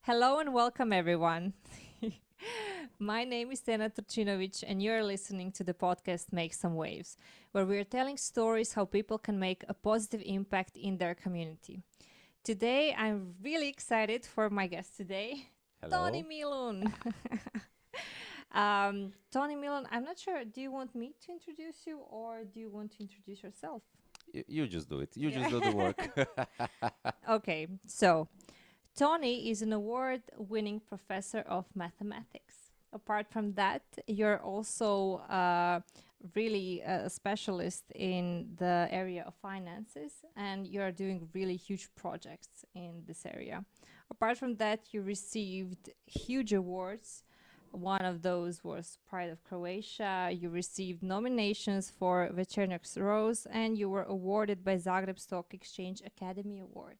Hello and welcome, everyone. My name is Tena and you're listening to the podcast Make Some Waves, where we're telling stories how people can make a positive impact in their community. Today, I'm really excited for my guest today, Toni Hello. Milun. Toni Milun, I'm not sure, do you want me to introduce you or do you want to introduce yourself? You just do it. You Yeah. just do the work. Okay, so Toni is an award winning professor of mathematics. Apart from that, you're also really a specialist in the area of finances and you're doing really huge projects in this area. Apart from that, you received huge awards. One of those was Pride of Croatia. You received nominations for Večernjak's Rose and you were awarded by Zagreb Stock Exchange Academy Award.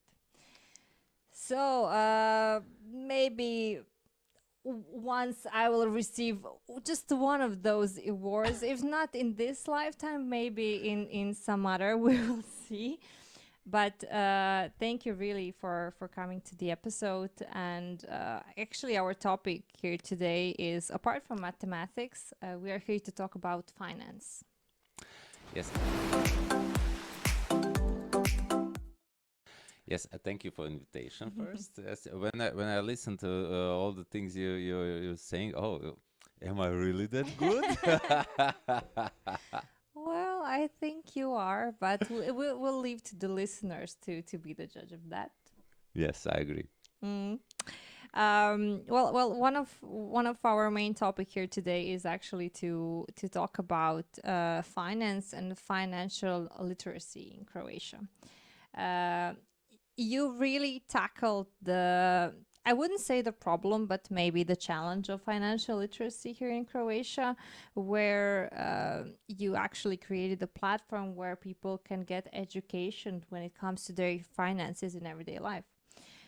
So maybe once I will receive just one of those awards, if not in this lifetime, maybe in some other, we will see. But thank you really for coming to the episode. And actually, our topic here today is apart from mathematics, we are here to talk about finance. Yes. Yes, thank you for invitation first. Yes, when I listen to all the things you're saying, am I really that good? Well, I think you are, but we'll leave to the listeners to be the judge of that. Yes, I agree. Mm. Well, one of our main topic here today is actually to talk about finance and financial literacy in Croatia. Uh, you really tackled I wouldn't say the problem, but maybe the challenge of financial literacy here in Croatia, where you actually created a platform where people can get education when it comes to their finances in everyday life.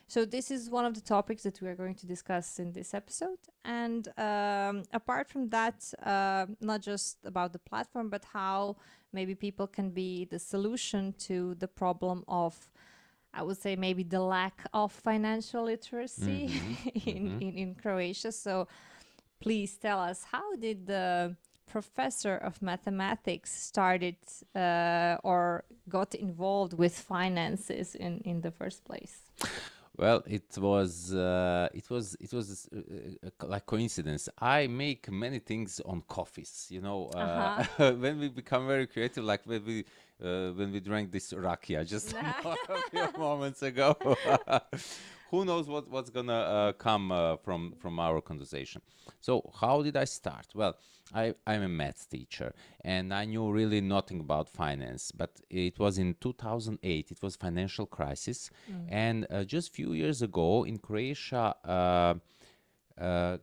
So this is one of the topics that we are going to discuss in this episode. And apart from that, not just about the platform, but how maybe people can be the solution to the problem of, I would say, maybe the lack of financial literacy Mm-hmm. Mm-hmm. in Croatia. So please tell us, how did the professor of mathematics started or got involved with finances in the first place? Well, it was like coincidence. I make many things on coffees. Uh-huh. When we become very creative, like when we drank this rakia just a few moments ago. Who knows what's gonna come from our conversation? So how did I start? Well, I'm a math teacher, and I knew really nothing about finance. But it was in 2008. It was financial crisis, Mm. and just few years ago in Croatia, uh,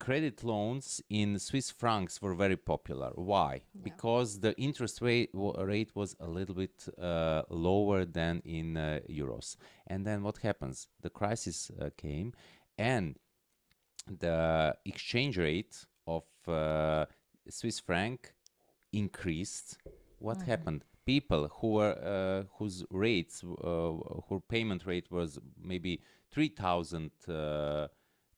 credit loans in Swiss francs were very popular. Why? Yeah. Because the interest rate was a little bit lower than in euros. And then what happens? The crisis came, and the exchange rate of Swiss franc increased. What Mhm. happened? People whose whose payment rate was maybe 3,000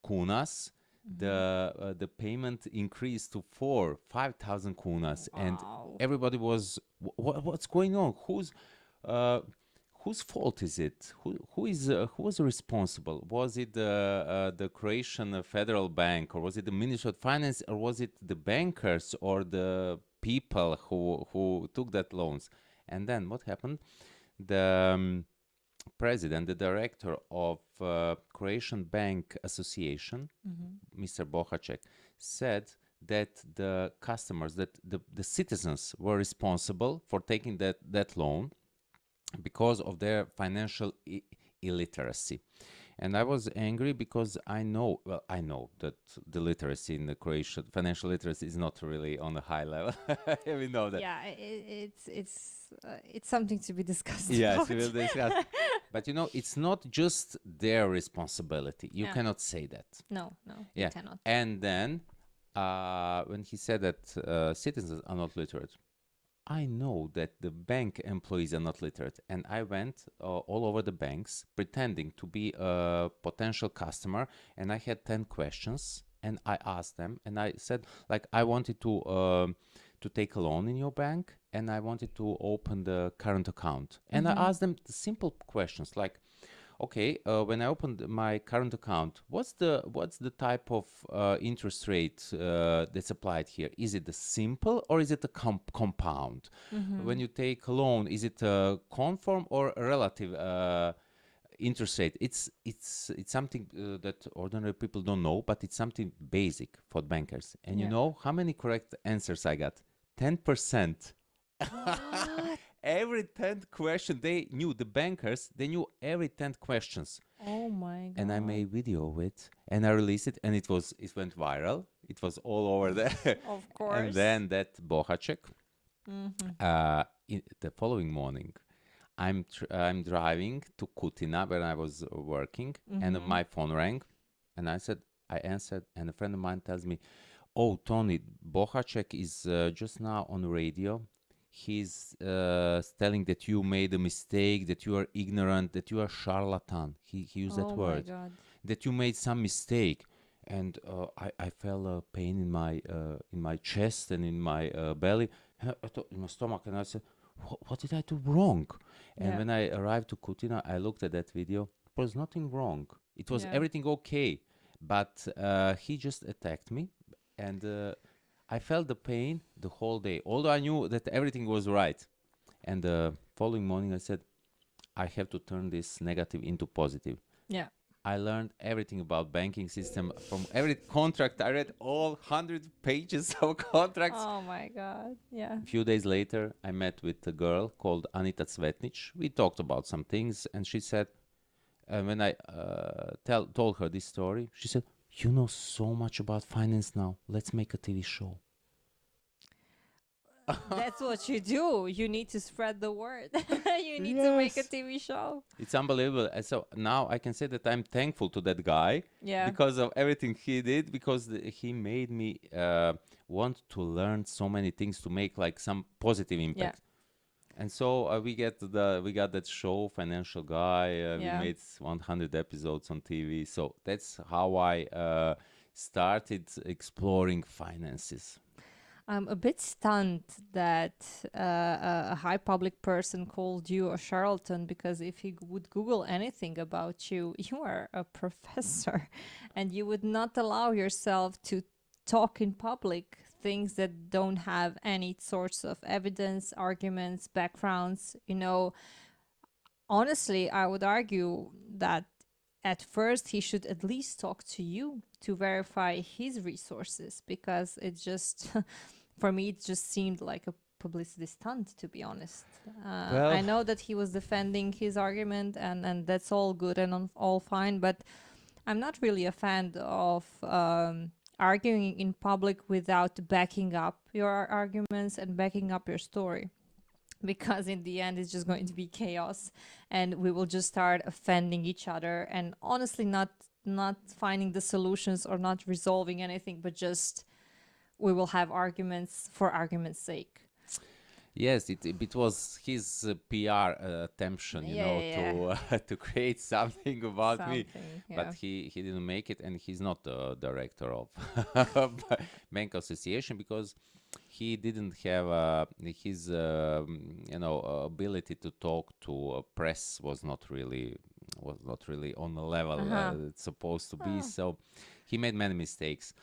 kunas, Mhm. the payment increased to 5,000 kunas, and Wow. everybody was, what's going on? Uh, whose fault is it? Who was responsible? Was it the Croatian Federal Bank, or was it the Ministry of Finance, or was it the bankers or the people who took that loans? And then what happened? The president, the director of Croatian Bank Association, Mhm. Mr. Bohacek, said that the customers, that the citizens were responsible for taking that loan because of their financial illiteracy. And I was angry because I know that the literacy in the Croatian financial literacy is not really on a high level. We know that. Yeah, it's something to be discussed Yes, we about. will discuss. But it's not just their responsibility. You Yeah. cannot say that. No, you Yeah. cannot. And then when he said that citizens are not literate, I know that the bank employees are not literate, and I went all over the banks pretending to be a potential customer, and I had 10 questions, and I asked them, and I said, like, I wanted to take a loan in your bank, and I wanted to open the current account, and I Mm-hmm. asked them simple questions like, okay, when I opened my current account, what's the type of interest rate that's applied here? Is it a simple or is it a compound? Mm-hmm. When you take a loan, is it a conform or a relative interest rate? It's something that ordinary people don't know, but it's something basic for bankers. And you Yeah. know how many correct answers I got? 10%. What? Every 10th question, they knew, the bankers, they knew every 10th questions. Oh my And I God. made video of it and I released it and it went viral. It was all over there. Of And course. then that Bohacek, Mm-hmm. the following morning, I'm driving to Kutina where I was working, and Mm-hmm. my phone rang, and I answered, and a friend of mine tells me, "Oh, Tony, Bohacek is just now on radio. He's telling that you made a mistake, that you are ignorant, that you are charlatan." He used that Oh my word, God. that you made some mistake, and I felt a pain in my chest and in my belly, and I thought in my stomach, and I said, what did I do wrong? And Yeah. when I arrived to Kutina, I looked at that video. There was nothing wrong. It was Yeah. everything okay. But he just attacked me, and I felt the pain the whole day. Although I knew that everything was right. And the following morning, I said, I have to turn this negative into positive. Yeah. I learned everything about banking system from every contract. I read all 100 pages of contracts. Oh my God. Yeah. A few days later, I met with a girl called Anita Cvetnic. We talked about some things, and she said, and when I told her this story, she said, "You know so much about finance now. Let's make a TV show." That's what you do. You need to spread the word. You need to make a Yes. TV show. It's unbelievable. And so now I can say that I'm thankful to that guy Yeah. because of everything he did, because he made me want to learn so many things to make like some positive Yeah. impact. And so we got that show, Financial Guy. We Yeah. made 100 episodes on TV. So that's how I started exploring finances. I'm a bit stunned that a high public person called you a charlatan, because if he would Google anything about you, you are a professor and you would not allow yourself to talk in public things that don't have any sorts of evidence, arguments, backgrounds. Honestly, I would argue that at first he should at least talk to you to verify his resources, because it just for me it just seemed like a publicity stunt, to be honest. I Well, know that he was defending his argument, and that's all good and all fine, but I'm not really a fan of arguing in public without backing up your arguments and backing up your story, because in the end it's just going to be chaos, and we will just start offending each other, and honestly not finding the solutions or not resolving anything, but just we will have arguments for argument's sake. yes, it was his PR attention, Yeah, yeah, yeah. to create something about me, Something, but yeah. he didn't make it, and he's not the director of Bank Association because he didn't have his ability to talk to press was not really on the level Uh-huh. it's supposed to be. Oh, So he made many mistakes.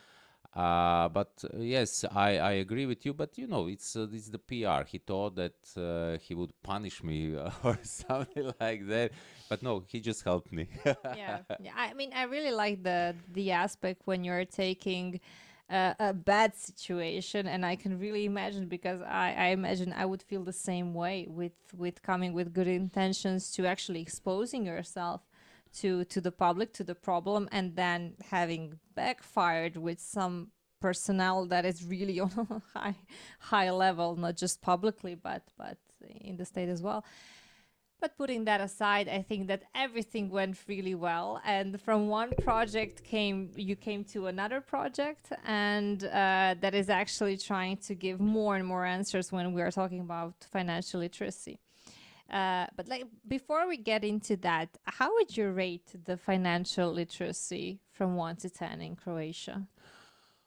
But yes, I agree with you. But it's the PR. He thought that he would punish me or something like that. But no, he just helped me. yeah, yeah. I mean, I really like the aspect when you're taking a bad situation, and I can really imagine, because I imagine I would feel the same way with coming with good intentions to actually exposing yourself to the public, to the problem, and then having backfired with some personnel that is really on a high level, not just publicly but in the state as well. But putting that aside, I think that everything went really well. And from one project you came to another project, and that is actually trying to give more and more answers when we are talking about financial literacy. But like before we get into that, how would you rate the financial literacy from 1 to 10 in Croatia?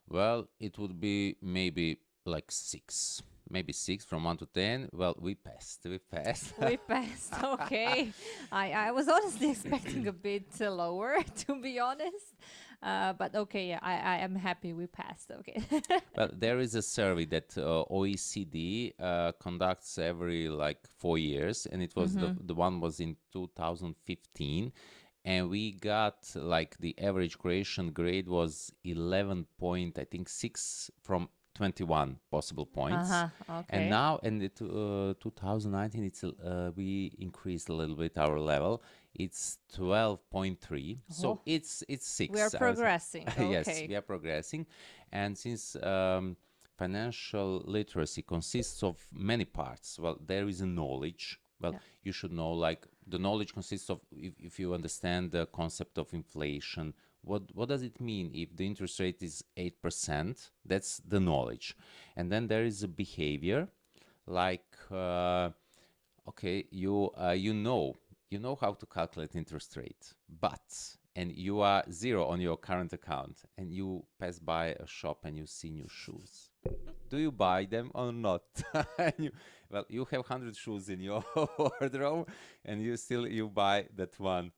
Well, it would be maybe like six, maybe six from 1 to 10. Well, we passed. We passed. We passed. Okay. I was honestly expecting a bit lower, to be honest. But okay, yeah, I am happy we passed. Okay. Well, there is a survey that OECD conducts every like 4 years, and it was the one was in 2015, and we got like the average Croatian grade was 11 point I think 6 from 21 possible points. And Okay. now in the 2019 we increased a little bit our level. It's 12.3, so Oh, it's we are 6. progressing. Yes, Okay. we are progressing. And since financial literacy consists of many parts, well, there is a knowledge. Well, Yeah. you should know, like, the knowledge consists of, if you understand the concept of inflation, what does it mean if the interest rate is 8%? That's the knowledge. And then there is a behavior, like, okay, you know how to calculate interest rate, but and you are zero on your current account, and you pass by a shop and you see new shoes. Do you buy them or not? And well, you have 100 shoes in your wardrobe, and you buy that one.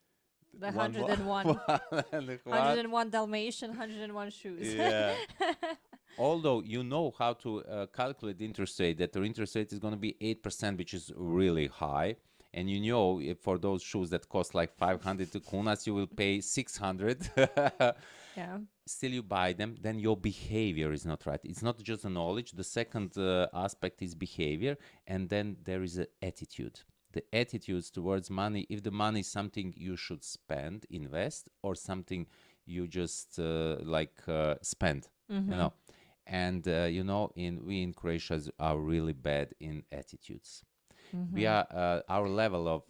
The One more, 101. one and one. 101 Dalmatian, 101 shoes. Yeah. Although you know how to calculate the interest rate, that the interest rate is going to be 8%, which is really high. And you know, if for those shoes that cost like 500 kunas, you will pay 600. Yeah. Still you buy them, then your behavior is not right. It's not just the knowledge. The second aspect is behavior. And then there is an attitude. The attitudes towards money, if the money is something you should spend, invest, or something you just spend, you know. And we in Croatia are really bad in attitudes. We are our level of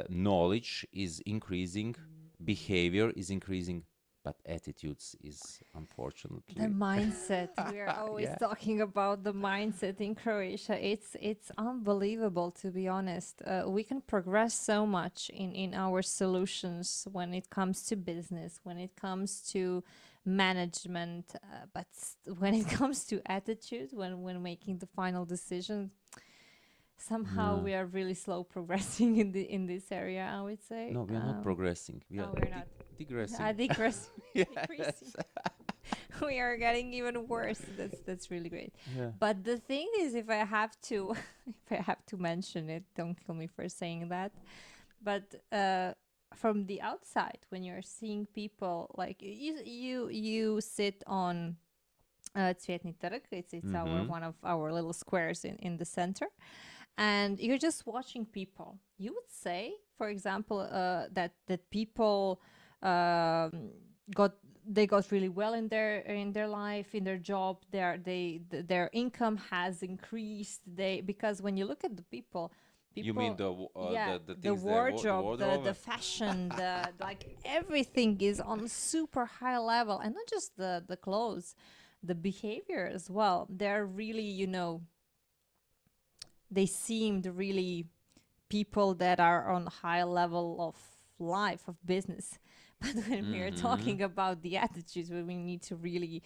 knowledge is increasing, behavior is increasing, but attitudes is The unfortunately mindset. We are always yeah. talking about the mindset in Croatia. It's unbelievable, to be honest. We can progress so much in our solutions when it comes to business, when it comes to management, but when it comes to attitude, when making the final decision, somehow No, we are really slow progressing in this area, I would say. no, we are not progressing. We are No, we're not. digressing. Decreasing. Decreasing. Yes. We are getting even worse. That's really great. Yeah. But the thing is, if I have to, if I have to mention it, don't kill me for saying that. But from the outside, when you're seeing people like you sit on Cvetni Trg, it's our one of our little squares in the center, and you're just watching people. You would say, for example, that people got they got really well in their life, in their job. Their income has increased. Because when you look at the people, You mean yeah, the the things there, wardrobe, wardrobe? the fashion, the like everything is on super high level, and not just the clothes, the behavior as well. They're really, they seemed really people that are on high level of life, of business. But when we are talking about the attitudes, when we need to really,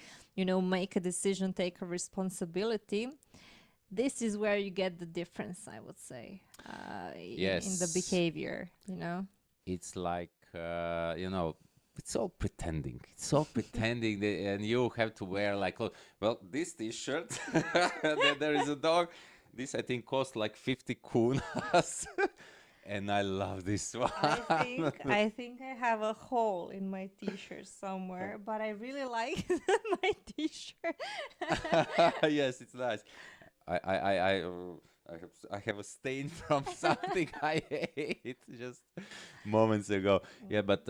make a decision, take a responsibility, this is where you get the difference, I would say, in the Yes. behavior. It's like it's all pretending. It's all pretending, and you have to wear like, oh, well, this T-shirt. Then there is a dog. This I think cost like 50 kunas, and I love this one. I think I have a hole in my t-shirt somewhere, but I really like my t-shirt. Yes, it's nice. I have a stain from something I ate just moments ago. Yeah, but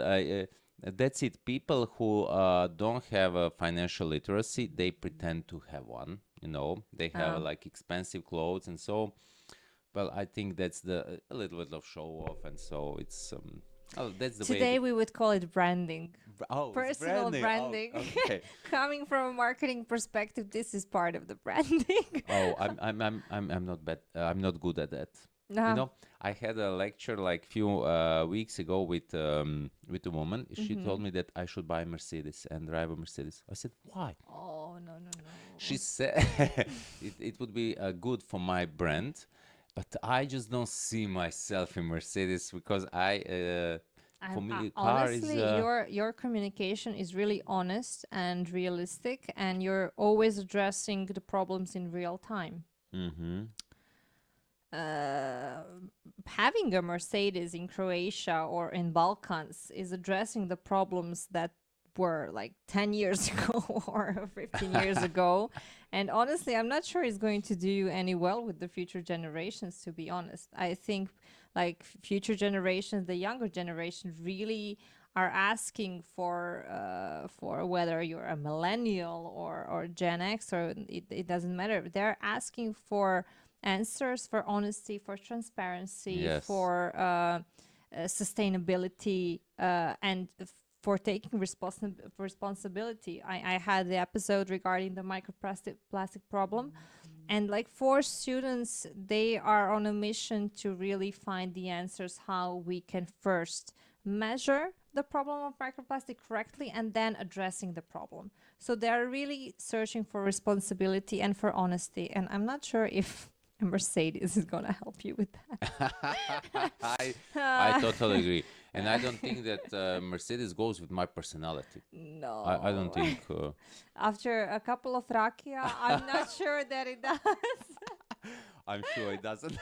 that's it. People who don't have a financial literacy, they pretend to have one. They have Oh, like expensive clothes, and so well, I think that's a little bit of show off, and so it's oh, that's the way. Today we would call it branding. Oh, it's Personal branding. Oh, branding. okay. Coming from a marketing perspective, this is part of the branding. Oh, I'm not bad. I'm not good at that. You No. know, I had a lecture like few weeks ago with a woman. She told me that I should buy a Mercedes and drive a Mercedes. I said, why? Oh, no, no, She no. said it would be good for my brand, but I just don't see myself in Mercedes because for me, a car is Honestly, your communication is really honest and realistic, and you're always addressing the problems in real time. mm-hmm. uh, Having a Mercedes in Croatia or in Balkans is addressing the problems that were like 10 years ago or 15 years ago. And honestly, I'm not sure it's going to do any well with the future generations, to be honest. I think like future generations, the younger generation really are asking for whether you're a millennial or Gen X, or it doesn't matter. They're asking for answers, for honesty, for transparency, Yes. for sustainability, and for taking responsibility. I had the episode regarding the microplastic problem, and like for students, they are on a mission to really find the answers how we can first measure the problem of microplastic correctly and then addressing the problem. So they are really searching for responsibility and for honesty, and I'm not sure if a Mercedes is gonna help you with I I that. totally agree, and I don't think that Mercedes goes with my personality. I don't No. think. After a couple of rakia, I'm not sure that it does. I'm sure it doesn't.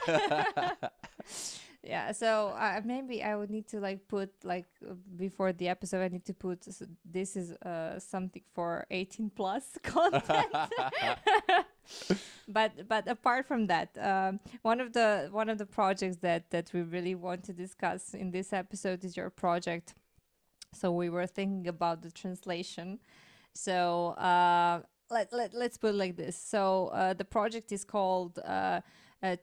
Yeah, so maybe I would need to like put like before the episode I need to put this is something for 18 plus content. But apart from that, one of the projects that we really want to discuss in this episode is your project. So we were thinking about the translation. So let's put it like this. So the project is called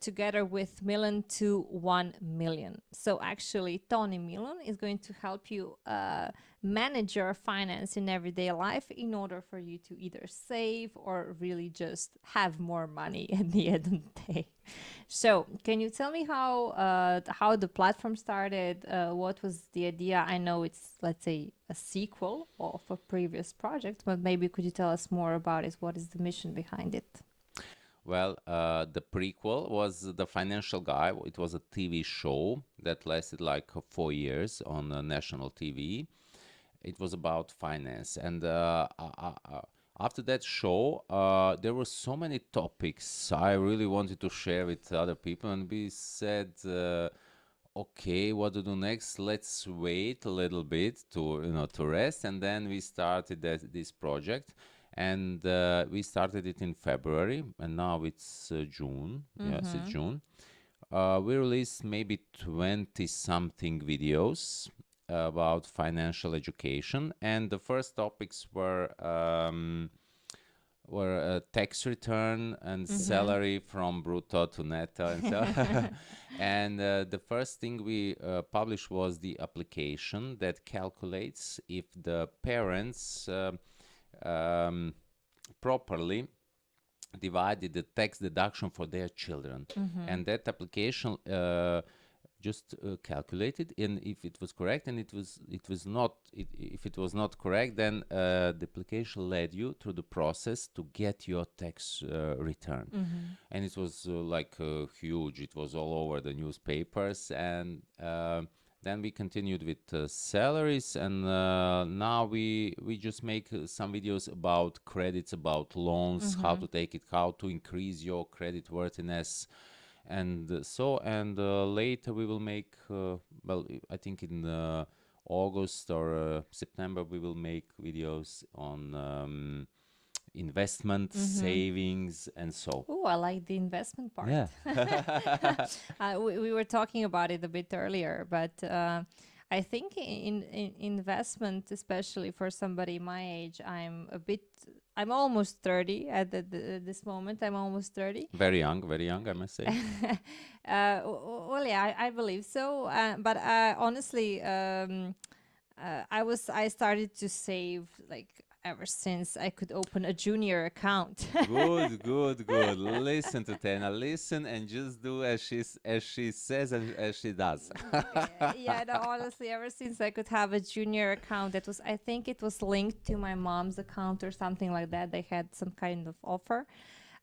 Together with Milun to 1 million. So actually, Toni Milun is going to help you manage your finance in everyday life in order for you to either save or really just have more money at the end of the day. So, can you tell me how the platform started? What was the idea? I know it's, let's say, a sequel of a previous project, but maybe could you tell us more about it? What is the mission behind it? Well, the prequel was The Financial Guy. It was a TV show that lasted like 4 years on national TV. It was about finance, and after that show, there were so many topics I really wanted to share with other people, and we said, okay, what to do next? Let's wait a little bit to to rest, and then we started this project, and we started it in February, and now it's June. Yes, it's Mm-hmm. June. We released maybe 20 something videos about financial education, and the first topics were tax return and Mm-hmm. salary from brutto to netto and so. And the first thing we published was the application that calculates if the parents um, properly divided the tax deduction for their children, Mm-hmm. and that application just calculated, and if it was correct, and it was not if it was not correct, then the application led you through the process to get your tax return. Mm-hmm. And it was like huge. It was all over the newspapers, and then we continued with salaries, and now we just make some videos about credits, about loans, how Mm-hmm. to take it, how to increase your credit worthiness, and later we will make well, I think in August or September we will make videos on investment, Mm-hmm. savings, and so. Oh, I like the investment part. Yeah. We were talking about it a bit earlier, but I think in investment, especially for somebody my age, I'm almost 30 at this moment. I'm almost 30. Very young, I must say. Well, yeah, I believe so. But honestly, I started to save like ever since I could open a junior account. Good, good, good. Listen to Tena. Listen and just do as she says and as she does. Yeah, no, honestly, ever since I could have a junior account, that was, I think it was linked to my mom's account or something like that. They had some kind of offer.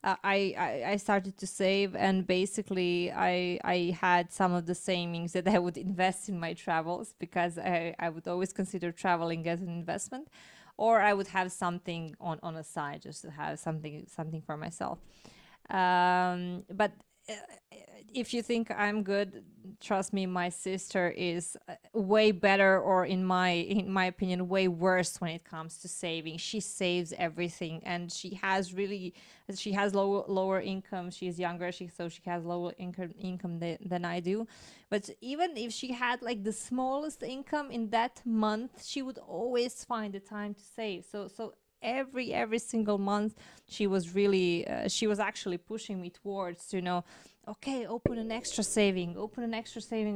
I started to save, and basically I had some of the savings that I would invest in my travels, because I would always consider traveling as an investment, or I would have something on a side just to have something for myself. But uh, if you think I'm good, trust me, my sister is way better, or in my opinion, way worse when it comes to saving. She saves everything, and she has lower income. She's younger, so she has lower income than I do. But even if she had like the smallest income in that month, she would always find the time to save. So every single month she was actually pushing me towards, okay, open an extra saving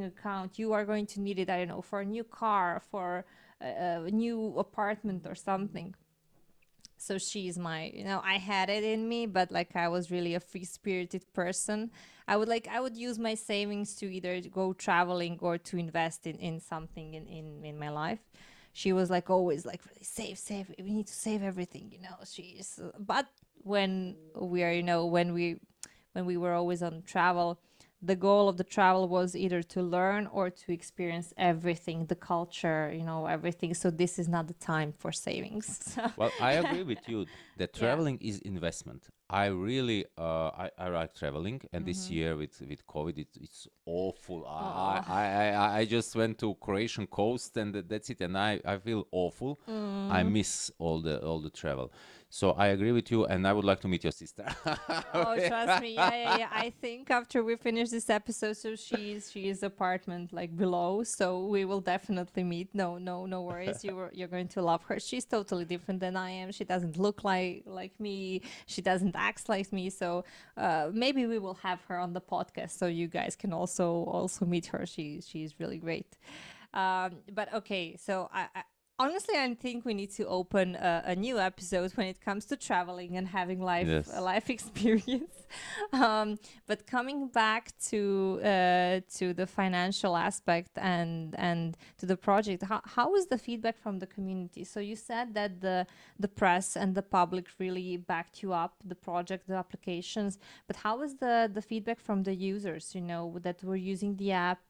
account. You are going to need it, I don't know, for a new car, for a new apartment or something. So she's my, I had it in me, but like I was really a free spirited person. I would use my savings to either go traveling or to invest in something in my life. She was like always like, really save, we need to save everything, she's but when we are, when we were always on travel, the goal of the travel was either to learn or to experience everything, the culture, everything. So this is not the time for savings. Well, I agree with you that Yeah. traveling is investment. I really, I like traveling, and this year with COVID, it's awful. Oh. I just went to Croatian coast, and that's it. And I feel awful. I Mm. miss all the travel. So I agree with you, and I would like to meet your sister. Oh, trust me. Yeah, yeah, yeah. I think after we finish this episode, so she's apartment like below, so we will definitely meet. No, no, no worries. You're going to love her. She's totally different than I am. She doesn't look like me. She doesn't act like me. So maybe we will have her on the podcast, so you guys can also meet her. She's really great. But okay, so honestly, I think we need to open a new episode when it comes to traveling and having a Yes. life experience. But coming back to the financial aspect and to the project, how was the feedback from the community? So you said that the press and the public really backed you up, the project, the applications. But how was the feedback from the users? That were using the app.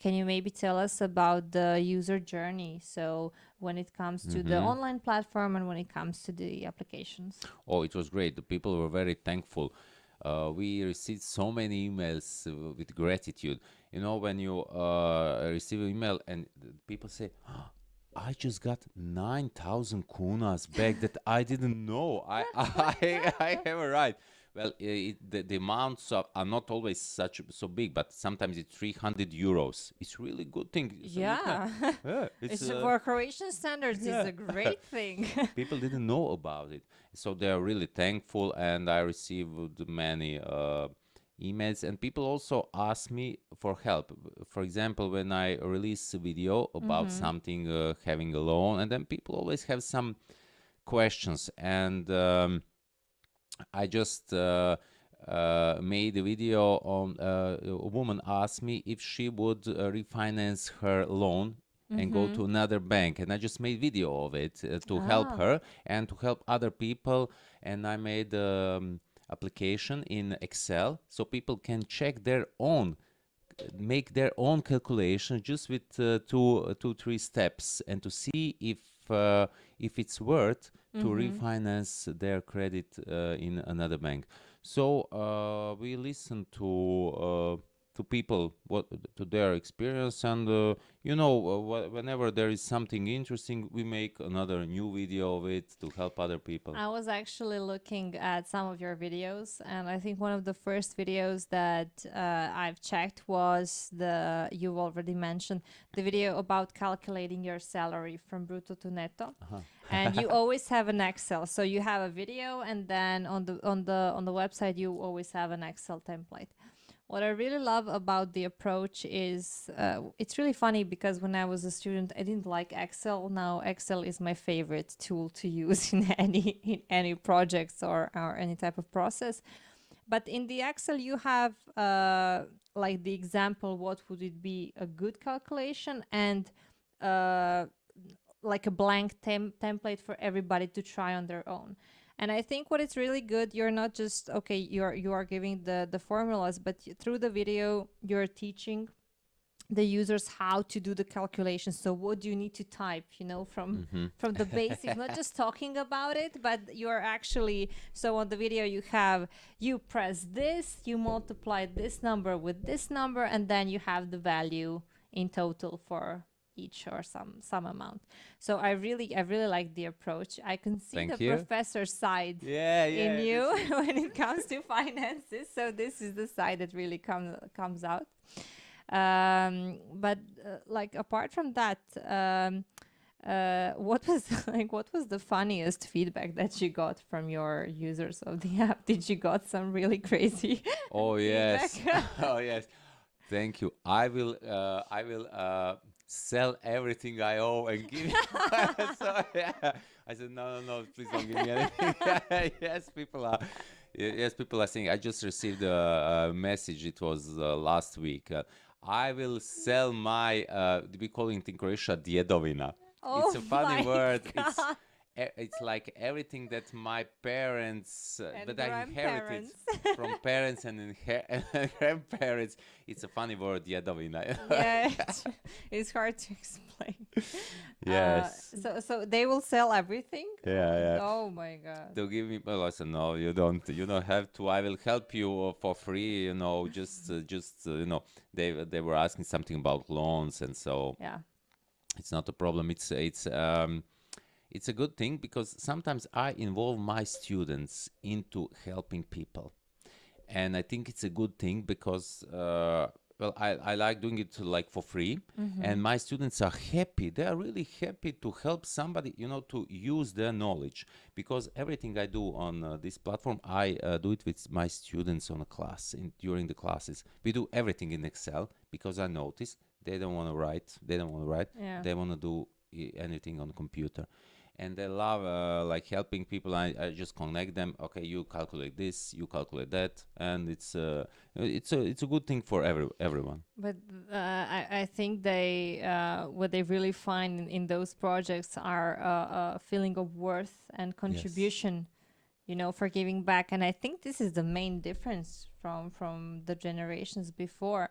Can you maybe tell us about the user journey? So when it comes to the Hmm. online platform and when it comes to the applications. Oh, it was great. The people were very thankful. We received so many emails with gratitude. When you receive an email and people say, "Ah, I just got 9,000 kunas back that I didn't know. I have a right." Well, the amounts are not always so big, but sometimes it's 300 euros. It's really good thing. So you can, Yeah, yeah, it's it's for Croatian standards. It's yeah. a great thing. People didn't know about it, so they are really thankful. And I received many emails, and people also ask me for help. For example, when I release a video about Mm-hmm. something, having a loan, and then people always have some questions, and I just made a video on a woman asked me if she would refinance her loan and go Mm-hmm. to another bank, and I just made video of it to help Ah. her and to help other people. And I made application in Excel so people can check their own, make their own calculation just with two, 3 steps, and to see if it's worth to Mm-hmm. refinance their credit in another bank. So we listened to to people what to their experience, and whenever there is something interesting, we make another new video of it to help other people. I was actually looking at some of your videos, and I think one of the first videos that I've checked was you already mentioned the video about calculating your salary from brutto to netto. And you always have an Excel. So you have a video, and then on the website you always have an Excel template. What I really love about the approach is it's really funny because when I was a student, I didn't like Excel. Now Excel is my favorite tool to use in any projects or any type of process. But in the Excel, you have like the example, what would it be a good calculation, and uh, like a blank template for everybody to try on their own. And I think what is really good, you're not just okay, you are giving the formulas, but through the video you're teaching the users how to do the calculations. So what do you need to type, from the basics, not just talking about it, but you're actually, so on the video you press this, you multiply this number with this number, and then you have the value in total for each or some amount. So I really like the approach. I can see Thank the you. professor side Yeah, in yeah. you when it comes to finances. So this is the side that really comes out. But like apart from that, what was what was the funniest feedback that you got from your users of the app? Did you got some really crazy Oh yes. feedback? Oh yes. Thank you. I will sell everything I owe and give you. So yeah, I said no, please don't give me anything. Yes, people are saying. I just received a message. It was last week. I will sell my. We call it in Croatia djedovina. It's Oh a funny my word. God. It's like everything that my parents And that I inherited grandparents. from parents and and grandparents. It's a funny word, djedovina. Yeah, it's hard to explain. Yes. So they will sell everything? Yeah, yeah. Oh my God. They'll give me. Well, I said no. You don't. You don't have to. I will help you for free. They were asking something about loans, and so Yeah. it's not a problem. It's a good thing because sometimes I involve my students into helping people, and I think it's a good thing because well, I like doing it like for free, and my students are happy. They are really happy to help somebody, to use their knowledge, because everything I do on this platform, I do it with my students on a class during the classes. We do everything in Excel because I notice they don't want to write. Yeah. They want to do anything on computer, and they love like helping people. I just connect them. Okay, you calculate this, you calculate that, and it's a good thing for everyone. But I think what they really find in those projects are a feeling of worth and Yes. contribution, for giving back. And I think this is the main difference from the generations before.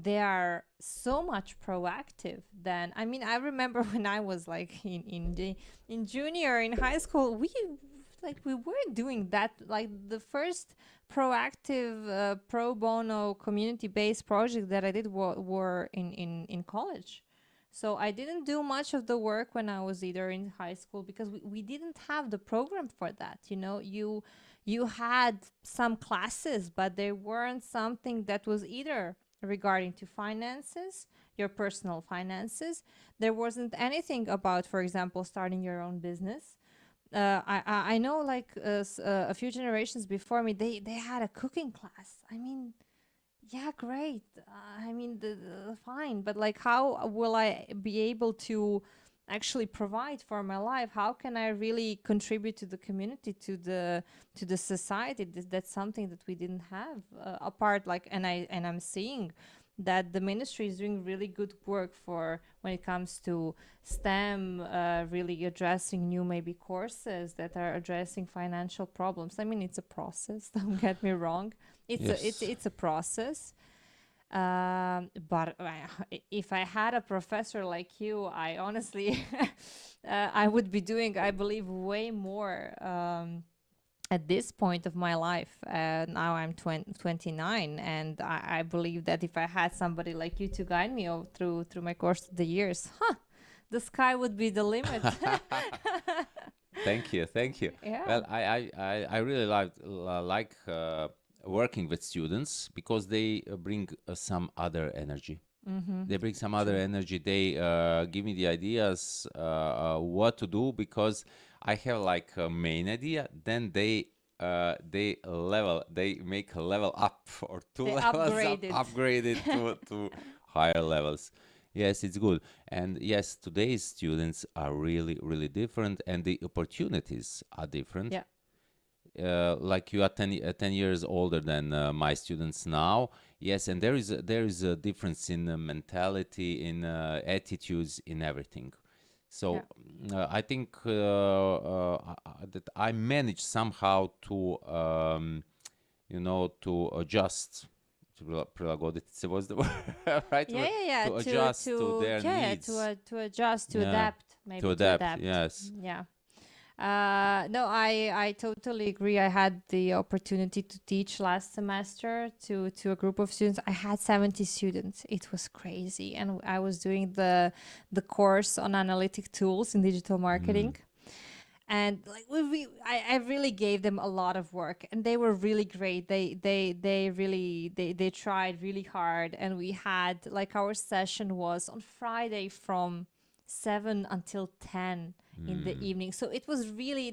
They are so much proactive than, I mean, I remember when I was like in junior in high school, we were doing that. Like the first proactive pro bono community based project that I did were in college. So I didn't do much of the work when I was either in high school because we didn't have the program for that. You had some classes, but they weren't something that was either regarding to finances, your personal finances. There wasn't anything about, for example, starting your own business. I know like a few generations before me, they had a cooking class. I mean, yeah, great. I mean, fine, but like, how will I be able to actually provide for my life? How can I really contribute to the community, to the society? That's something that we didn't have apart. Like, and I'm seeing that the ministry is doing really good work for when it comes to STEM, really addressing new maybe courses that are addressing financial problems. I mean, it's a process. Don't get me wrong. It's a it's Yes. it's a process. But if I had a professor like you, I honestly, I would be doing, I believe, way more at this point of my life, now I'm 29, and I believe that if I had somebody like you to guide me through my course of the years, the sky would be the limit. Thank you, thank you. Yeah. Well, I really like working with students because they bring some other energy. Mm-hmm. They bring some other True. energy. They give me the ideas what to do because I have like a main idea. Then they make a level up or two They levels up, upgrade it. upgrade it to higher levels. Yes, it's good. And yes, today's students are really, really different, and the opportunities are different. Yeah. Like you are 10 years older than my students now. Yes, and there is a difference in mentality, in attitudes, in everything. Yeah. So I think that I managed somehow to to adjust. Prilagoditi was the right Yeah, word, yeah, yeah. to adjust to their needs. To adjust, to Yeah, adapt, to maybe to adapt. adapt. Yes. Yeah. No, I totally agree. I had the opportunity to teach last semester to a group of students. I had 70 students. It was crazy, and I was doing the course on analytic tools in digital Mm. marketing. And like I really gave them a lot of work, and they were really great. They really they tried really hard, and we had like our session was on Friday from 7 until 10 in the Mm. evening. So it was really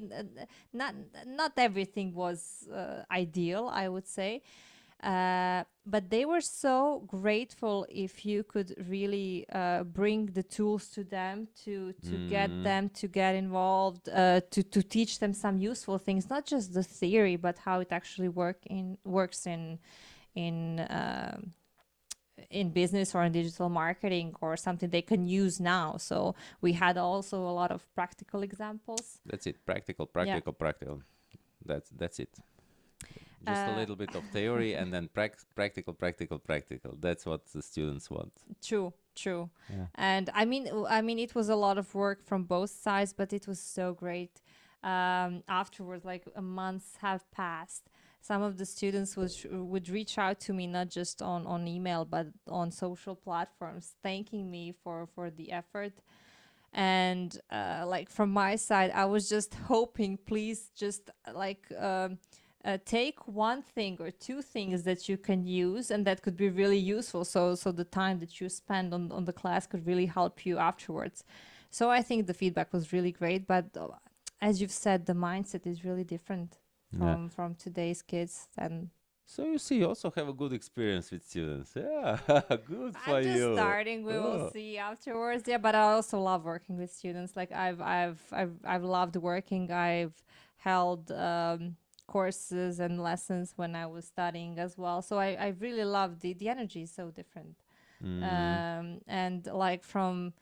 not not everything was ideal, I would say, but they were so grateful if you could really bring the tools to them to get Mm. them to get involved, to teach them some useful things, not just the theory, but how it actually works in in business or in digital marketing, or something they can use now. So we had also a lot of practical examples. That's it. Practical, Yeah. practical, practical. That's it. Just a Uh, little bit of theory and then practical, practical, practical. That's what the students want. True, true. Yeah. And I mean, it was a lot of work from both sides, but it was so great. Afterwards, like a month have passed. Some of the students would reach out to me, not just on email, but on social platforms, thanking me for the effort. And like from my side, I was just hoping, please, just take one thing or two things that you can use and that could be really useful, so the time that you spend on the class could really help you afterwards. So I think the feedback was really great, but as you've said, the mindset is really different Yeah. from today's kids. And So you see, you also have a good experience with students. Yeah, good for I'm just you. starting. We will Oh. see afterwards. Yeah, but I also love working with students. Like I've loved working. I've held courses and lessons when I was studying as well. So I really love the energy is so different. Mm. And like from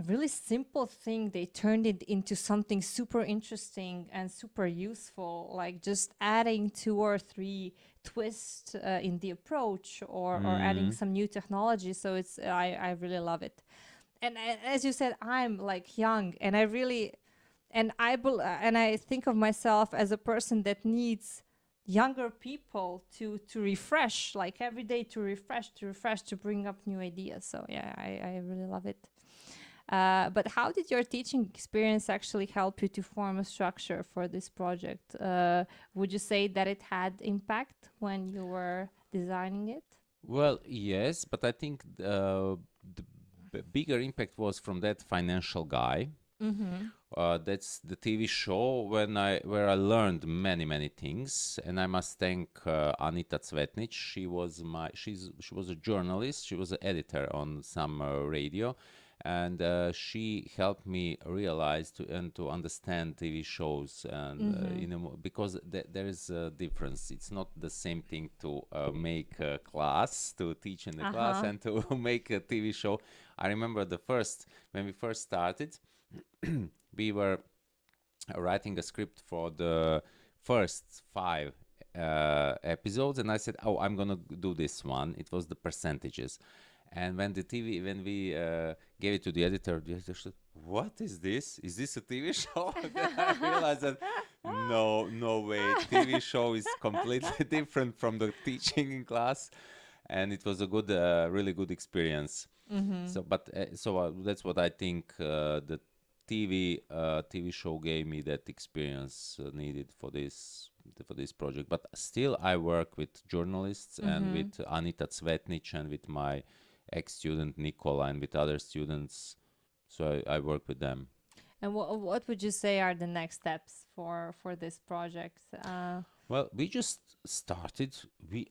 a really simple thing, they turned it into something super interesting and super useful, like just adding two or three twists in the approach, or adding Mm. some new technology. So I really love it. And as you said, I'm like young, and I really and I think of myself as a person that needs younger people to refresh, like every day, to bring up new ideas. So yeah, I really love it. But how did your teaching experience actually help you to form a structure for this project? Would you say that it had impact when you were designing it? Well, yes, but I think the bigger impact was from that financial guy. Mm-hmm. That's the TV show where I learned many things, and I must thank Anita Cvetnic. She was a journalist. She was an editor on some radio, and she helped me realize to understand TV shows, and Mm-hmm. because there is a difference. It's not the same thing to make a class, to teach in the class, Uh-huh. and to make a TV show. I remember when we first started. We were writing a script for the first five episodes, and I said, "Oh, I'm gonna do this one." It was the percentages, and when we gave it to the editor said, "What is this? Is this a TV show?" Then I realized that No, no way. TV show is completely different from the teaching in class, and it was a good, really good experience. Mm-hmm. So that's what I think the TV show gave me that experience needed for this project. But still, I work with journalists and Mm-hmm. with Anita Cvetnic and with my ex-student Nikola and with other students. So I work with them. And what would you say are the next steps for this project? Well, we just started.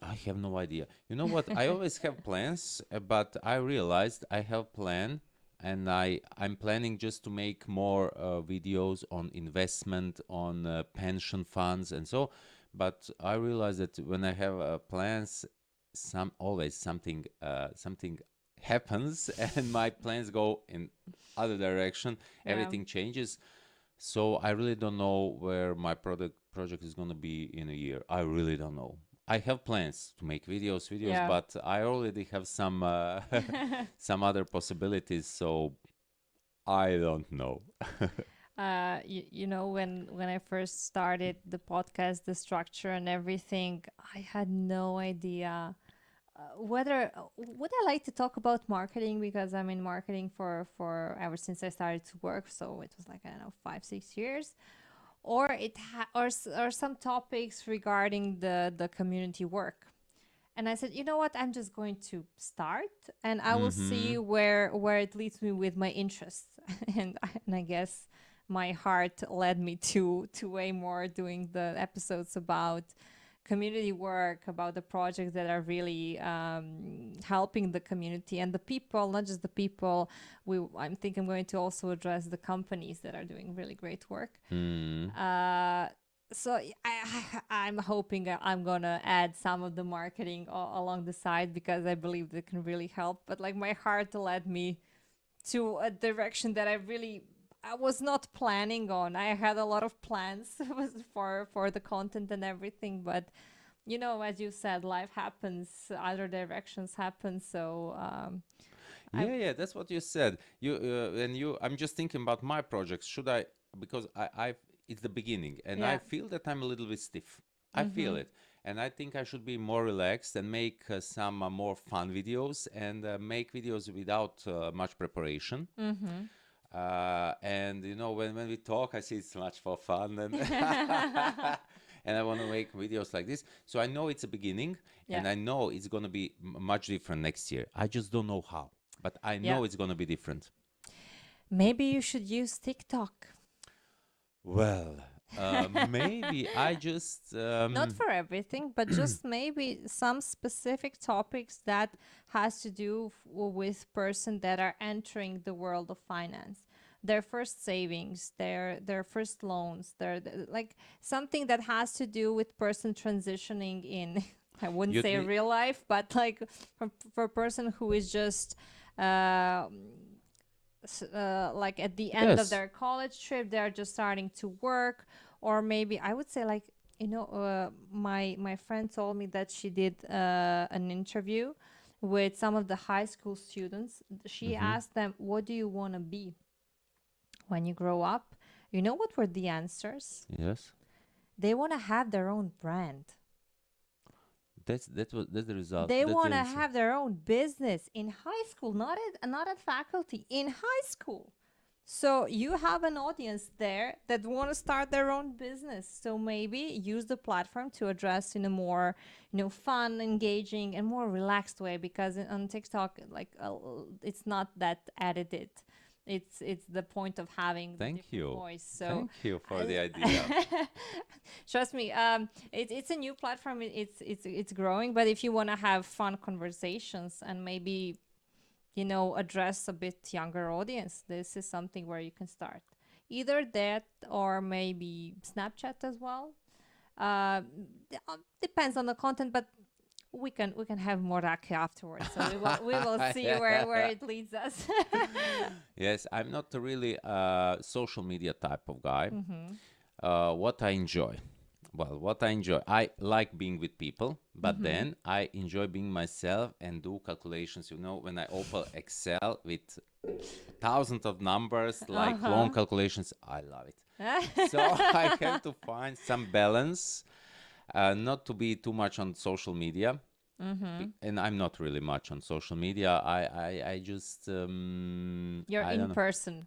I have no idea. You know what? I always have plans, but I realized I have plan, and I'm planning just to make more videos on investment, on pension funds, and so. But I realized that when I have plans, always something happens, and my plans go in other direction. Yeah. Everything changes. So I really don't know where my project is going to be in a year. I really don't know. I have plans to make videos, Yeah. but I already have some some other possibilities. So I don't know. You know, when I first started the podcast, the structure and everything, I had no idea whether would I like to talk about marketing, because I'm in marketing for ever since I started to work. So it was like, I don't know, 5 6 years, or or some topics regarding the community work. And I said, you know what, I'm just going to start, and I will Mm-hmm. see where it leads me with my interests. And I guess my heart led me to way more doing the episodes about community work, about the projects that are really helping the community and the people, not just the people. I think I'm going to also address the companies that are doing really great work. Mm. Uh, so I'm hoping I'm gonna add some of the marketing along the side, because I believe that can really help. But like, my heart led me to a direction that I was not planning on. I had a lot of plans for the content and everything, but you know, as you said, life happens, other directions happen. So I Yeah, yeah, that's what you said. I'm just thinking about my projects. Should I? Because it's the beginning, and I yeah. feel that I'm a little bit stiff. I feel Mm-hmm. it, and I think I should be more relaxed and make some more fun videos and make videos without much preparation. Mm-hmm. And you know, when we talk, I see it's much for fun, and and I want to make videos like this. So I know it's a beginning, Yeah. and I know it's gonna be much different next year. I just don't know how, but I Yeah. know it's gonna be different. Maybe you should use TikTok. Well, maybe I just Not for everything, but just maybe some specific topics that has to do with person that are entering the world of finance, their first savings, their first loans, like something that has to do with person transitioning in I wouldn't you'd say need. real life, but like for a person who is just uh, like at the end of Yes. their college trip, they're just starting to work. Or maybe I would say, like, my friend told me that she did an interview with some of the high school students. She Mm-hmm. asked them, what do you want to be when you grow up? You know what were the answers? Yes. They want to have their own brand. That's the result. They That's the want to answer. have their own business in high school, not at faculty, in high school. So you have an audience there that want to start their own business. So maybe use the platform to address in a more, fun, engaging, and more relaxed way. Because on TikTok, like, it's not that edited. It's the point of having the Thank different you. voice. So Thank you for the idea. I, trust me, it's a new platform. It's growing. But if you want to have fun conversations and maybe address a bit younger audience, this is something where you can start. Either that, or maybe Snapchat as well. Uh, Depends on the content, but we can have more raki afterwards. So we will see where it leads us. Yes, I'm not really a social media type of guy. Mm-hmm. What I enjoy. Well, what I enjoy, I like being with people, but Mm-hmm. then I enjoy being myself and do calculations. You know, when I open Excel with thousands of numbers, like long Uh-huh. calculations. I love it. So I have to find some balance, not to be too much on social media. Mm-hmm. And I'm not really much on social media. I just, You're I in don't know. person.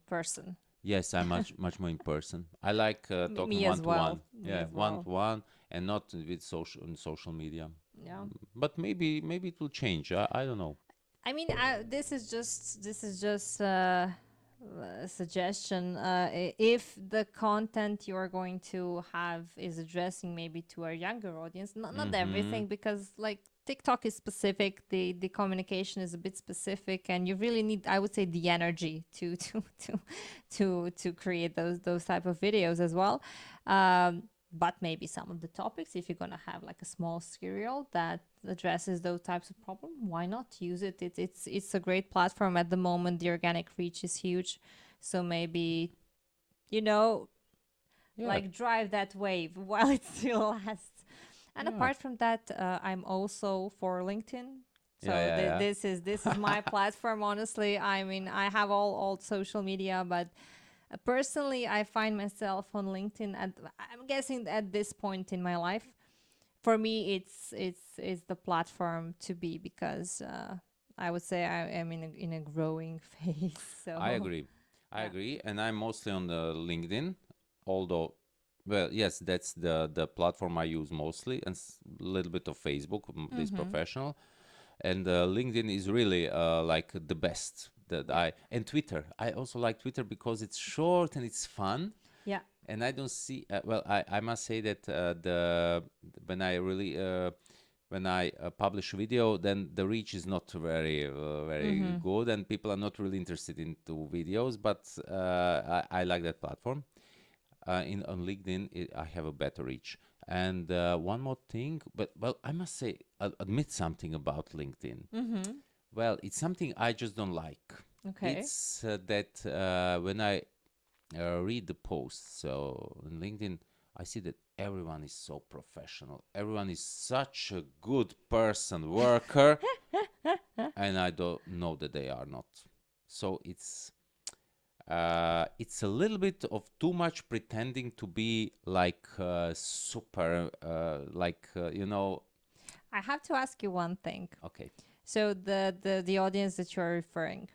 Yes, I'm much more in person. I like talking Me one as to well. one. Me Yeah, as one well. to one, and not with social media. Yeah. But maybe it will change. I don't know. I mean, this is just a suggestion. If the content you are going to have is addressing maybe to a younger audience, not Mm-hmm. everything, because like TikTok is specific, the communication is a bit specific, and you really need, I would say, the energy to create those type of videos as well. But maybe some of the topics, if you're gonna have like a small serial that addresses those types of problem, why not use it? It's a great platform at the moment. The organic reach is huge, so maybe, you know, Yeah, like drive that wave while it still lasts. And yeah, apart from that, I'm also for LinkedIn. yeah, So yeah, this is my yeah. platform. Honestly, I mean, I have all social media, but personally, I find myself on LinkedIn. And I'm guessing at this point in my life, for me, it's the platform to be, because I would say I am in a growing phase. I So agree. I yeah. agree, and I'm mostly on the LinkedIn, although, well, yes, that's the platform I use mostly, and a little bit of Facebook, this Mm-hmm. professional, and LinkedIn is really like the best that Yeah. I and Twitter. I also like Twitter because it's short and it's fun, Yeah. and I don't see. Well, I must say that the when I really when I publish a video, then the reach is not very Mm-hmm. good, and people are not really interested into videos. But I like that platform. In on LinkedIn, I have a better reach. And one more thing, but well, I must say, admit something about LinkedIn. Mm-hmm. Well, it's something I just don't like. Okay. It's that when I read the posts, so on LinkedIn, I see that everyone is so professional. Everyone is such a good person, worker, and I don't know that they are not. So it's a little bit of too much pretending to be like super, I have to ask you one thing. okay, So the audience that you're referring,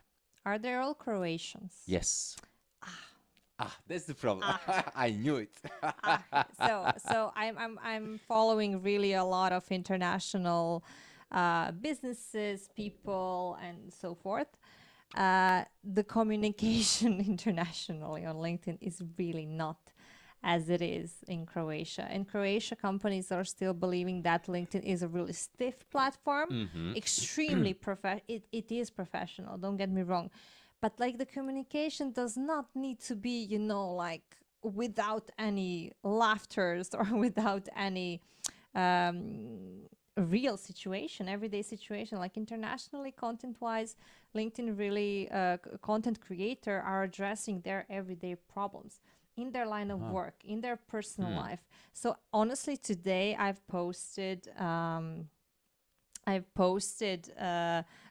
are they all Croatians? yes. Ah, that's the problem. Ah, I knew it. ah. So I'm following really a lot of international businesses, people, and so forth. The communication internationally on LinkedIn is really not as it is in Croatia. In Croatia, companies are still believing that LinkedIn is a really stiff platform, Mm-hmm. extremely it is professional, don't get me wrong. But like the communication does not need to be, like without any laughters or without any real situation, everyday situation. Like internationally, content wise, LinkedIn really content creator are addressing their everyday problems in their line of Uh-huh. work, in their personal Hmm. life. So honestly, today I've posted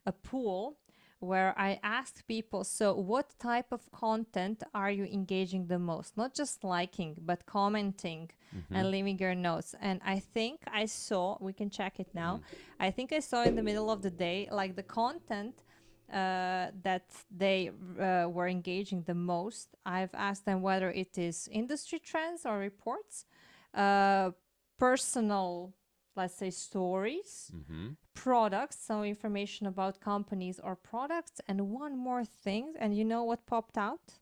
a pool where I asked people, so what type of content are you engaging the most? Not just liking, but commenting Mm-hmm. and leaving your notes. And I think I saw, we can check it now. Mm. I think I saw in the middle of the day, like the content that they were engaging the most. I've asked them whether it is industry trends or reports, uh, personal, let's say, stories, Mm-hmm. products, some information about companies or products, and one more thing. And you know what popped out?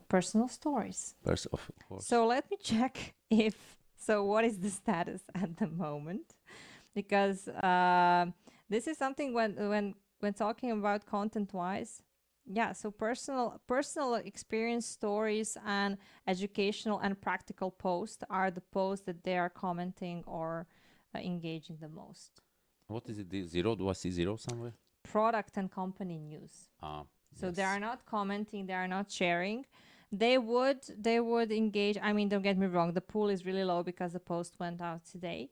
Personal stories. First, of course. So let me check if so. What is the status at the moment? Because this is something when talking about content wise. Yeah, so personal experience stories and educational and practical posts are the posts that they are commenting or engaging the most. What is it? The zero? Do I see zero somewhere? Product and company news. Ah, So they yes. are not commenting, they are not sharing. They would engage. I mean, don't get me wrong, the pool is really low because the post went out today.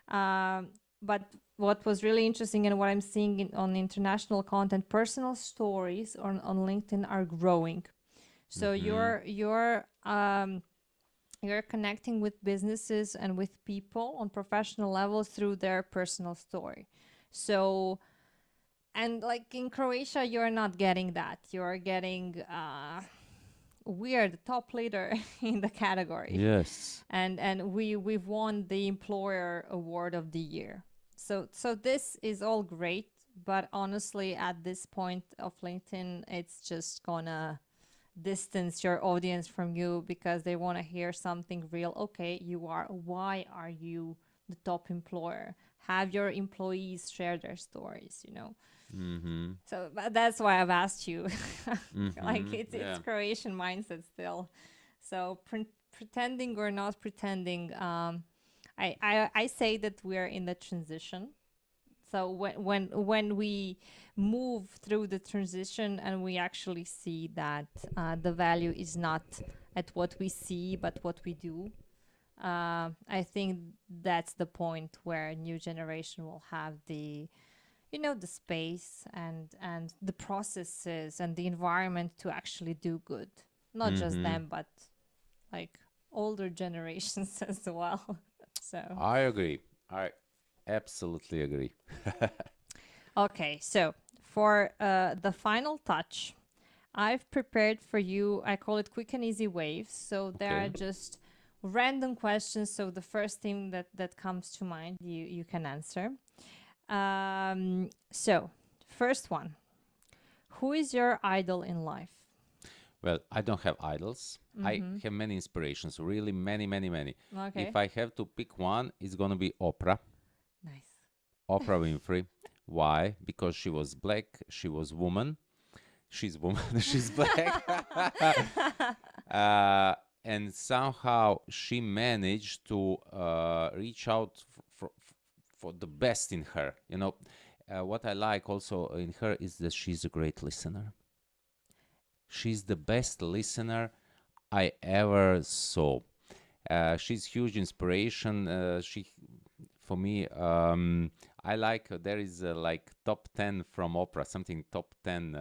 Um, but what was really interesting and what I'm seeing on international content, personal stories on LinkedIn are growing. So Mm-hmm. you're connecting with businesses and with people on professional levels through their personal story. So, and like in Croatia, you're not getting that. You're getting we are the top leader in the category, Yes. and we've won the employer award of the year. So this is all great, but honestly, at this point of LinkedIn, it's just gonna distance your audience from you because they want to hear something real. Okay, you are. Why are you the top employer? Have your employees share their stories. Mm-hmm. So that's why I've asked you. Like Mm-hmm. it's Yeah. Croatian mindset still. So pretending or not pretending, I say that we're in the transition. So when we move through the transition and we actually see that the value is not at what we see but what we do, I think that's the point where new generation will have the space and the processes and the environment to actually do good. Not just Mm-hmm. them, but like older generations as well. So I agree. I absolutely agree. okay, so for the final touch, I've prepared for you, I call it quick and easy waves. So there are Okay. just random questions. So the first thing that comes to mind, you can answer. So first one, who is your idol in life? Well, I don't have idols. I Mm-hmm. have many inspirations, really many, many, many. If Okay. I have to pick one, it's gonna be Oprah. Nice. Oprah Winfrey. Why? Because she was black, she was woman. She's woman, she's black. uh, and somehow she managed to reach out for the best in her. What I like also in her is that she's a great listener. She's the best listener I ever saw. She's huge inspiration. She for me. I like there is like top 10 from Oprah, something top 10.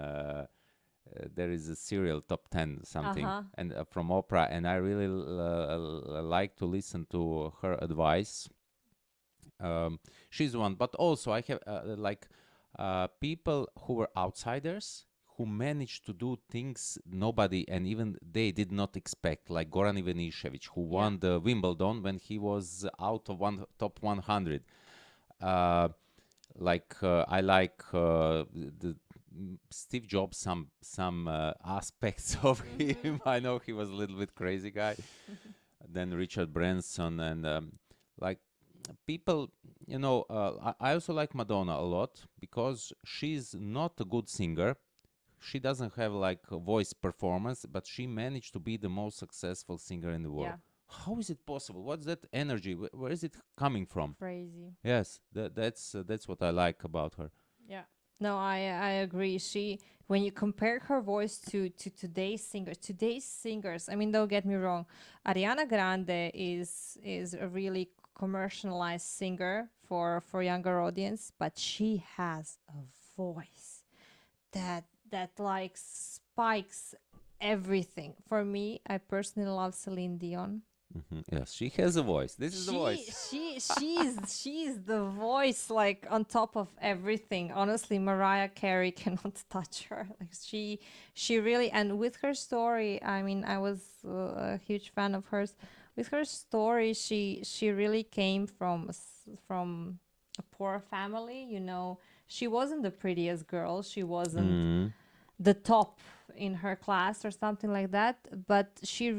There is a serial top 10 something Uh-huh. and from Oprah, and I really like to listen to her advice. Um, she's one, but also I have like people who were outsiders who managed to do things nobody and even they did not expect, like Goran Ivanišević, who Yeah. won the Wimbledon when he was out of one top 100. Uh, I like the Steve Jobs, some aspects of Mm-hmm. him. I know he was a little bit crazy guy. Then Richard Branson and like people, I also like Madonna a lot because she's not a good singer. She doesn't have like a voice performance, but she managed to be the most successful singer in the world. Yeah. How is it possible? What's that energy? Where is it coming from? Crazy. Yes, that's what I like about her. Yeah. No, I agree. When you compare her voice to today's singers, I mean, don't get me wrong, Ariana Grande is a really commercialized singer for younger audience, but she has a voice that like spikes everything. For me, I personally love Celine Dion. Yes, she has a voice. This is the She voice. she she's the voice like on top of everything. Honestly, Mariah Carey cannot touch her. Like she really, and with her story, I mean, I was a huge fan of hers. With her story, she really came from a poor family. She wasn't the prettiest girl. She wasn't Mm, the top in her class or something like that, but she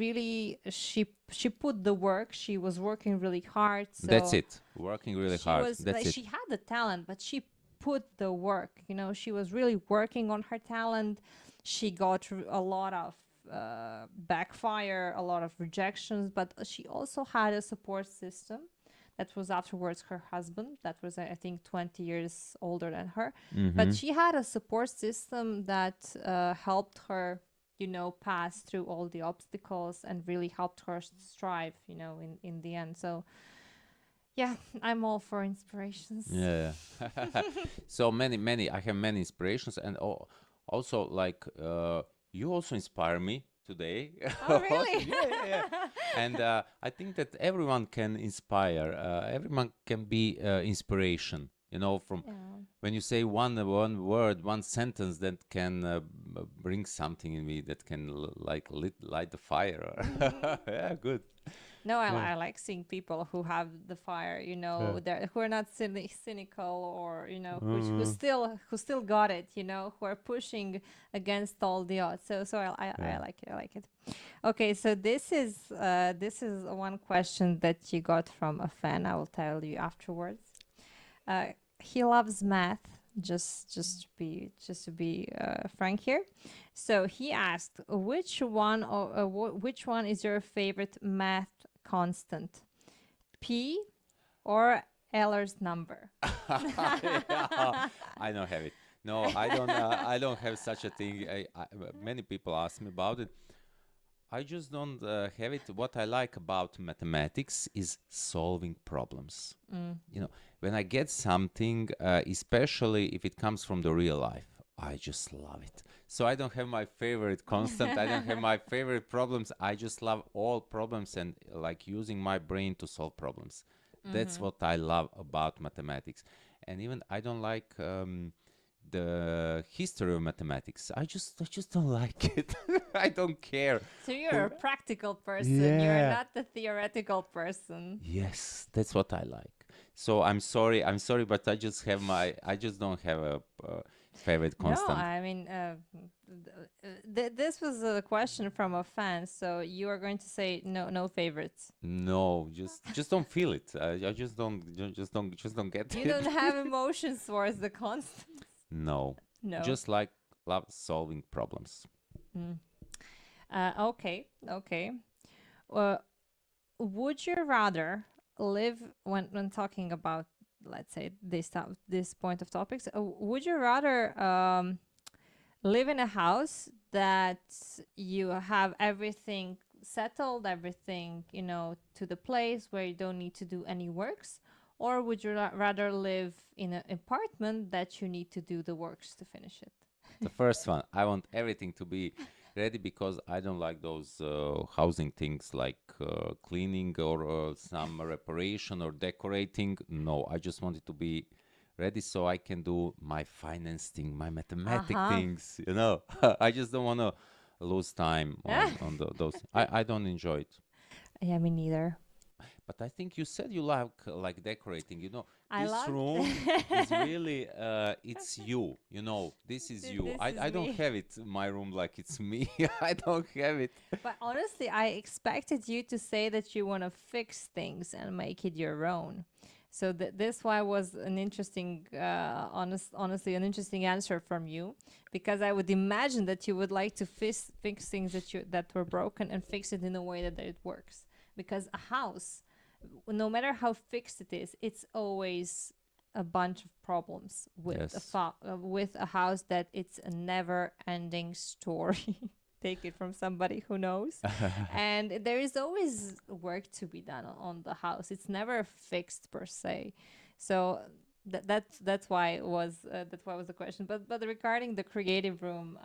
put the work. She was working really hard, that's so it. Working really she hard. was like, That's it. she had the talent, but she put the work. She was really working on her talent. She got a lot of backfire, a lot of rejections, but she also had a support system. That was afterwards her husband. That was, I think, 20 years older than her. But Mm-hmm. she had a support system that helped her, pass through all the obstacles and really helped her strive, in the end. So Yeah, I'm all for inspirations. Yeah. So many. I have many inspirations, and also like you also inspire me today. Oh, Also, really? yeah. And I think that everyone can inspire. Everyone can be inspiration. You know, from Yeah. when you say one word, one sentence that can bring something in me that can like light the fire. Mhm. Yeah, good. No, Yeah. I like seeing people who have the fire, Yeah. who are not cynical, or Mm, who still got it, who are pushing against all the odds. So I yeah. like it. I like it. Okay, so this is one question that you got from a fan. I will tell you afterwards. Uh, he loves math. Just to be frank here. So he asked, which one is your favorite math constant? P or Eller's number? Yeah, I don't have it. No, I don't. I don't have such a thing. Many people ask me about it. I just don't have it. What I like about mathematics is solving problems. Mm. When I get something, especially if it comes from the real life, I just love it. So I don't have my favorite constant. I don't have my favorite problems. I just love all problems and like using my brain to solve problems. That's Mm-hmm. what I love about mathematics. And even I don't like the history of mathematics. I just don't like it. I don't care. So you're a Who- practical person. You're Yeah. not the theoretical person. Yes, that's what I like. So I'm sorry, but I just don't have a favorite No, constant. I mean, this was a question from a fan, so you are going to say no, no favorites. No, just don't feel it. I just don't get You don't it. have emotions towards the constant. No, No. just like love solving problems. Mm. Okay, okay. Uh, would you rather live when talking about, let's say, this point of topics? Would you rather live in a house that you have everything settled, everything, to the place where you don't need to do any works? Or would you rather live in an apartment that you need to do the works to finish it? The first one, I want everything to be ready because I don't like those housing things like cleaning or some reparation or decorating. No, I just want it to be ready so I can do my finance thing, my mathematic Uh-huh. things. I just don't want to lose time on those. I don't enjoy it. Yeah, me neither. But I think you said you like decorating. I This love room is really it's you. This is you. this is I don't me. have it in my room like it's me. I don't have it. But honestly, I expected you to say that you want to fix things and make it your own. So this why was an interesting, honestly, an interesting answer from you, because I would imagine that you would like to fix things that were broken and fix it in a way that it works. Because a house, no matter how fixed it is, it's always a bunch of problems Yes. with a house that it's a never ending story. Take it from somebody who knows. And there is always work to be done on the house. It's never fixed per se. So that's why was the question. But regarding the creative room,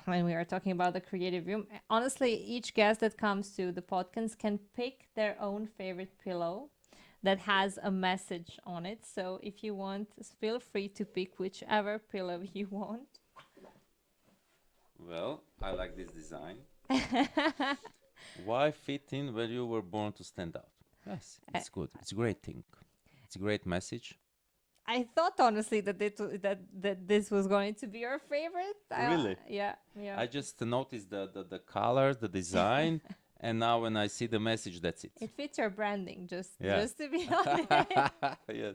when we are talking about the creative room, honestly, each guest that comes to the podcast can pick their own favorite pillow that has a message on it. So if you want, feel free to pick whichever pillow you want. Well, I like this design. Why fit in where you were born to stand out? Yes, Uh, it's good. It's a great thing. It's a great message. I thought honestly that this was going to be your favorite. Really? Yeah, yeah. I just noticed the colors, the design, and now when I see the message, that's it. It fits your branding, just Yeah. just to be honest. Yeah,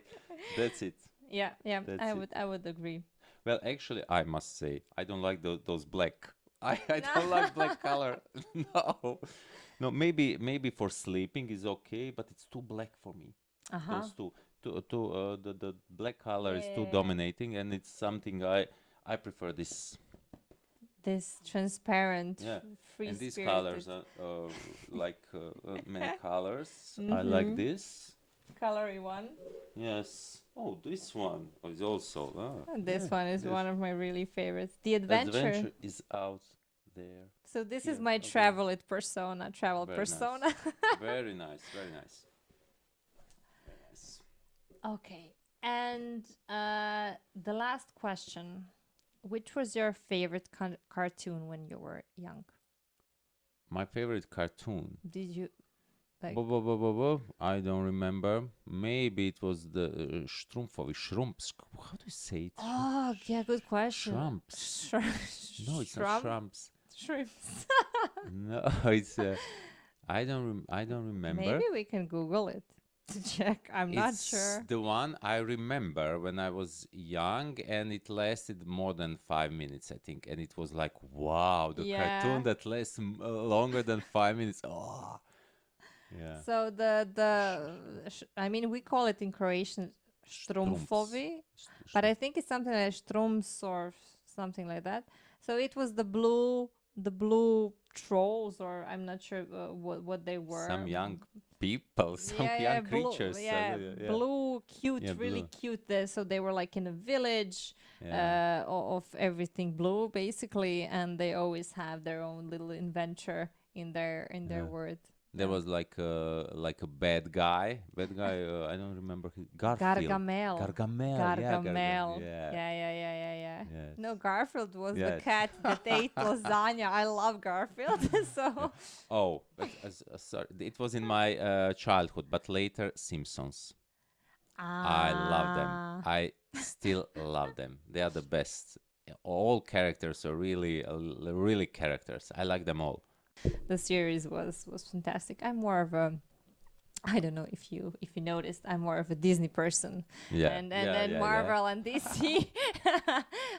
that's it. Yeah, yeah. I That's it. would I would agree. Well, actually, I must say, I don't like those black. I No. don't like black color. No. No, maybe for sleeping is okay, but it's too black for me. Uh-huh. Those the black color is too Yeah. dominating, and it's something I prefer this. this transparent, Yeah, free and these spirited. colors are like many colors. I like Mm-hmm. this. Colory one. Yes. Oh, this one is also. And Yeah, this one is this one of my really favorites. The Adventure. adventure is out there. So this is Here, my out there. travel Very nice. persona. Very nice. Very nice. Very nice. Okay. And the last question. Which was your favorite cartoon when you were young? My favorite cartoon. Did you like? I don't remember. Maybe it was the Strumpfovi. Shrumps. How do you say it? Oh, yeah, good question. Shrumps. No, it's not Shrimp? Shrumps. Shrimps. No, it's. I don't remember. Maybe we can Google it to check. I'm not It's sure. the one I remember when I was young, and it lasted more than 5 minutes, I think. And it was like, wow, the Yeah. cartoon that lasts longer than 5 minutes. Oh, yeah. So I mean, we call it in Croatian Strumps. Strumfovi, but I think it's something like Strums or something like that. So it was the blue trolls, or I'm not sure what they were. Some young people, some Yeah, yeah, young blue, creatures. yeah, Yeah, blue, cute, yeah, really blue. cute. There, so they were like in a village, Yeah, of everything blue, basically, and they always have their own little adventure in their yeah. word. There Yeah. was like a bad guy. Bad guy. I don't remember his Garfield. Gargamel. Gargamel. Yeah, Gargamel. Yeah. Yeah. No, Yes. Garfield was the Yes. cat that ate lasagna. I love Garfield. Yeah. So, Oh, but sorry, it was in my childhood, but later Simpsons. I love them. ah, I still love them. They are the best. All characters are really, really characters. I like them all. the series was fantastic. I'm more of a I don't know if you noticed, I'm more of a Disney person, Yeah, and then yeah. Marvel and DC.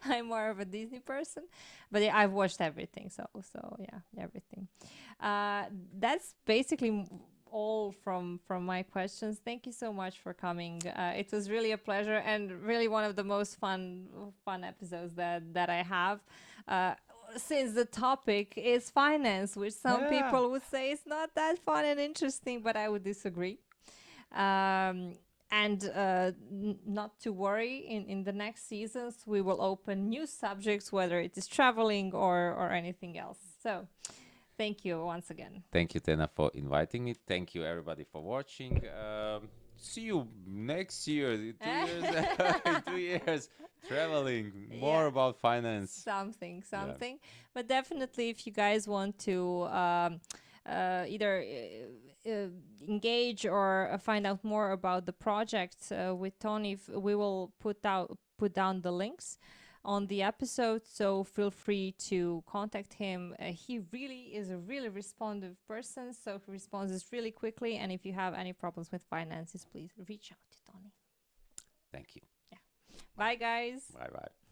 I'm more of a Disney person, but yeah, I've watched everything. So yeah, everything. That's basically all from my questions. Thank you so much for coming. It was really a pleasure and really one of the most fun episodes that I have. Since the topic is finance, which some Yeah. people would say is not that fun and interesting, but I would disagree. Um, and not to worry, in the next seasons, we will open new subjects, whether it is traveling or anything else. So, thank you once again. Thank you, Tena, for inviting me. Thank you, everybody, for watching. See you next year, in 2 years, in 2 years, traveling, more Yeah. about finance. Something, Yeah. something. But definitely, if you guys want to either engage or find out more about the project with Tony, we will put down the links on the episode. So feel free to contact him. He really is a really responsive person, so he responds really quickly. And if you have any problems with finances, please reach out to Tony. Thank you. Bye, guys. Bye bye.